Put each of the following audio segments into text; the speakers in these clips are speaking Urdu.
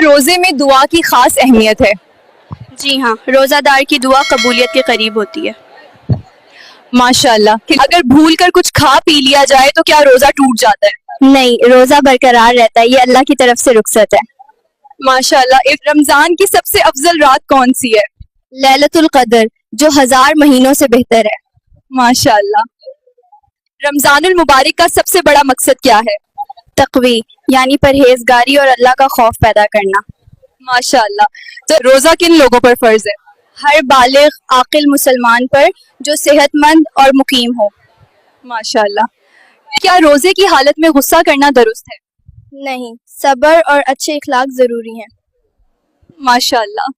روزے میں دعا کی خاص اہمیت ہے؟ جی ہاں، روزہ دار کی دعا قبولیت کے قریب ہوتی ہے۔ ماشاءاللہ، اگر بھول کر کچھ کھا پی لیا جائے تو کیا روزہ ٹوٹ جاتا ہے؟ نہیں، روزہ برقرار رہتا ہے، یہ اللہ کی طرف سے رخصت ہے۔ ماشاءاللہ، رمضان کی سب سے افضل رات کون سی ہے؟ لیلۃ القدر، جو 1000 مہینوں سے بہتر ہے۔ ماشاءاللہ، رمضان المبارک کا سب سے بڑا مقصد کیا ہے؟ تقوی، یعنی پرہیزگاری اور اللہ کا خوف پیدا کرنا۔ ماشاءاللہ، تو روزہ کن لوگوں پر فرض ہے؟ ہر بالغ عاقل مسلمان پر جو صحت مند اور مقیم ہو۔ ماشاءاللہ، کیا روزے کی حالت میں غصہ کرنا درست ہے؟ نہیں، صبر اور اچھے اخلاق ضروری ہیں۔ ماشاءاللہ،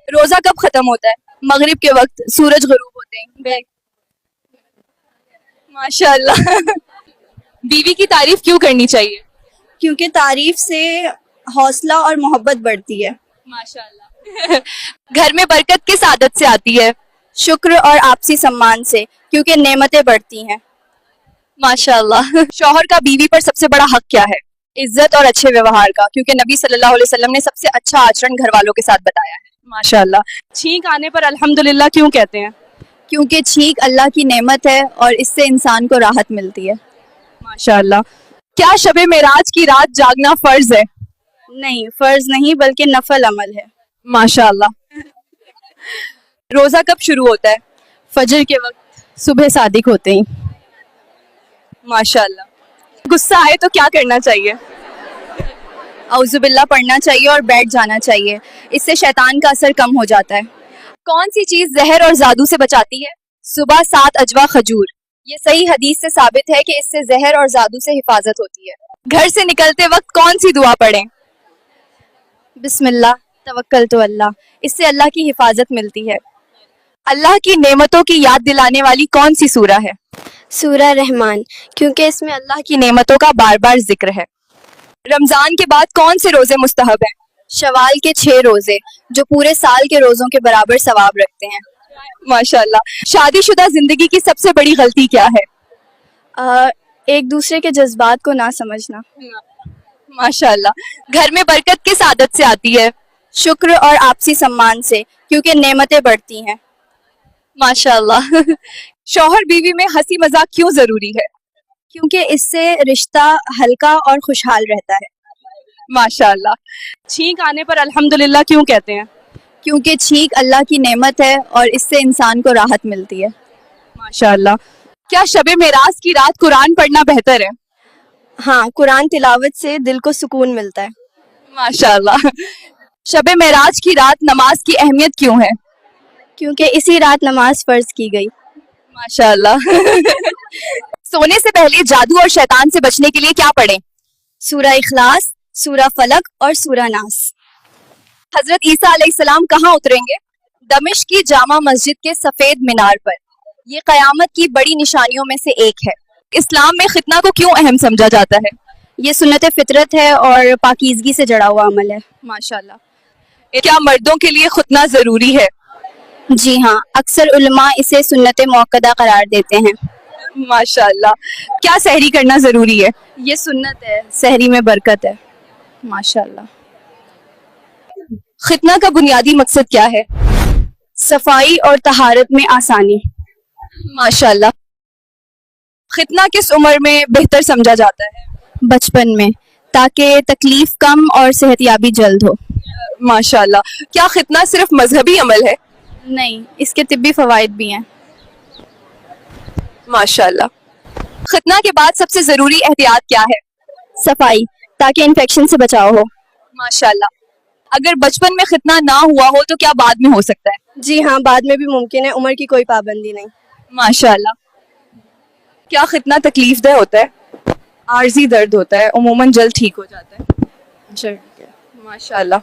روزہ کب ختم ہوتا ہے؟ مغرب کے وقت سورج غروب ہوتے ہیں۔ ماشاءاللہ، بیوی کی تعریف کیوں کرنی چاہیے؟ کیونکہ تعریف سے حوصلہ اور محبت بڑھتی ہے۔ ماشاءاللہ، گھر میں برکت کس عادت سے آتی ہے؟ شکر اور آپسی سمان سے، کیونکہ نعمتیں بڑھتی ہیں۔ ماشاءاللہ، شوہر کا بیوی پر سب سے بڑا حق کیا ہے؟ عزت اور اچھے ویوہار کا، کیونکہ نبی صلی اللہ علیہ وسلم نے سب سے اچھا آچرن گھر والوں کے ساتھ بتایا ہے۔ ماشاءاللہ، چھینک آنے پر الحمدللہ کیوں کہتے ہیں؟ کیونکہ چھینک اللہ کی نعمت ہے اور اس سے انسان کو راحت ملتی ہے۔ ماشاءاللہ، کیا شب معراج کی رات جاگنا فرض ہے؟ نہیں، فرض نہیں بلکہ نفل عمل ہے۔ ماشاءاللہ، روزہ کب شروع ہوتا ہے؟ فجر کے وقت، صبح صادق ہوتے ہی۔ ماشاءاللہ، غصہ آئے تو کیا کرنا چاہیے؟ اعوذ باللہ پڑھنا چاہیے اور بیٹھ جانا چاہیے، اس سے شیطان کا اثر کم ہو جاتا ہے۔ کون سی چیز زہر اور جادو سے بچاتی ہے؟ صبح 7 اجوا کھجور۔ یہ صحیح حدیث سے ثابت ہے کہ اس سے زہر اور جادو سے حفاظت ہوتی ہے۔ گھر سے نکلتے وقت کون سی دعا پڑھیں؟ بسم اللہ توکلت اللہ، اس سے اللہ کی حفاظت ملتی ہے۔ اللہ کی نعمتوں کی یاد دلانے والی کون سی سورہ ہے؟ سورہ رحمان، کیونکہ اس میں اللہ کی نعمتوں کا بار بار ذکر ہے۔ رمضان کے بعد کون سے روزے مستحب ہیں؟ شوال کے 6 روزے، جو پورے سال کے روزوں کے برابر ثواب رکھتے ہیں۔ ماشاءاللہ، شادی شدہ زندگی کی سب سے بڑی غلطی کیا ہے؟ ایک دوسرے کے جذبات کو نہ سمجھنا۔ ماشاءاللہ، گھر میں برکت کس عادت سے آتی ہے؟ شکر اور آپسی سمان سے، کیونکہ نعمتیں بڑھتی ہیں۔ ماشاءاللہ، شوہر بیوی میں ہنسی مذاق کیوں ضروری ہے؟ کیونکہ اس سے رشتہ ہلکا اور خوشحال رہتا ہے۔ ماشاءاللہ، چھینک آنے پر الحمدللہ کیوں کہتے ہیں؟ کیونکہ چھینک اللہ کی نعمت ہے اور اس سے انسان کو راحت ملتی ہے۔ ماشاءاللہ، کیا شب معراج کی رات قرآن پڑھنا بہتر ہے؟ ہاں، قرآن تلاوت سے دل کو سکون ملتا ہے۔ ماشاءاللہ، شب معراج کی رات نماز کی اہمیت کیوں ہے؟ کیونکہ اسی رات نماز فرض کی گئی۔ ماشاءاللہ، سونے سے پہلے جادو اور شیطان سے بچنے کے لیے کیا پڑھیں؟ سورہ اخلاص، سورہ فلق اور سورہ ناس۔ حضرت عیسیٰ علیہ السلام کہاں اتریں گے؟ دمشق کی جامع مسجد کے سفید مینار پر۔ یہ قیامت کی بڑی نشانیوں میں سے ایک ہے۔ اسلام میں ختنہ کو کیوں اہم سمجھا جاتا ہے؟ یہ سنت فطرت ہے اور پاکیزگی سے جڑا ہوا عمل ہے۔ ماشاءاللہ، کیا مردوں کے لیے ختنہ ضروری ہے؟ جی ہاں، اکثر علماء اسے سنت موقدہ قرار دیتے ہیں۔ ماشاءاللہ، کیا سحری کرنا ضروری ہے؟ یہ سنت ہے، سحری میں برکت ہے۔ ماشاءاللہ، ختنہ کا بنیادی مقصد کیا ہے؟ صفائی اور طہارت میں آسانی۔ ماشاءاللہ، ختنہ کس عمر میں بہتر سمجھا جاتا ہے؟ بچپن میں، تاکہ تکلیف کم اور صحت یابی جلد ہو۔ ماشاءاللہ، کیا ختنہ صرف مذہبی عمل ہے؟ نہیں، اس کے طبی فوائد بھی ہیں۔ ماشاءاللہ، ختنہ کے بعد سب سے ضروری احتیاط کیا ہے؟ صفائی، تاکہ انفیکشن سے بچاؤ ہو۔ ماشاءاللہ، اگر بچپن میں ختنہ نہ ہوا ہو تو کیا بعد میں ہو سکتا ہے؟ جی ہاں، بعد میں بھی ممکن ہے، عمر کی کوئی پابندی نہیں۔ ماشاءاللہ، کیا ختنہ تکلیف دہ ہوتا ہے؟ عارضی درد ہوتا ہے، عموماً جلد ٹھیک ہو جاتا ہے۔ ماشاءاللہ،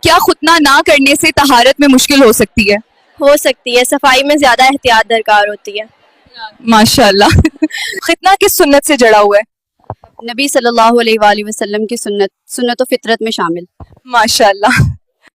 کیا ختنہ نہ کرنے سے طہارت میں مشکل ہو سکتی ہے؟ ہو سکتی ہے، صفائی میں زیادہ احتیاط درکار ہوتی ہے۔ ماشاءاللہ، ختنہ کس سنت سے جڑا ہوا ہے؟ نبی صلی اللہ علیہ وآلہ وسلم کی سنت و فطرت میں شامل۔ ماشاءاللہ،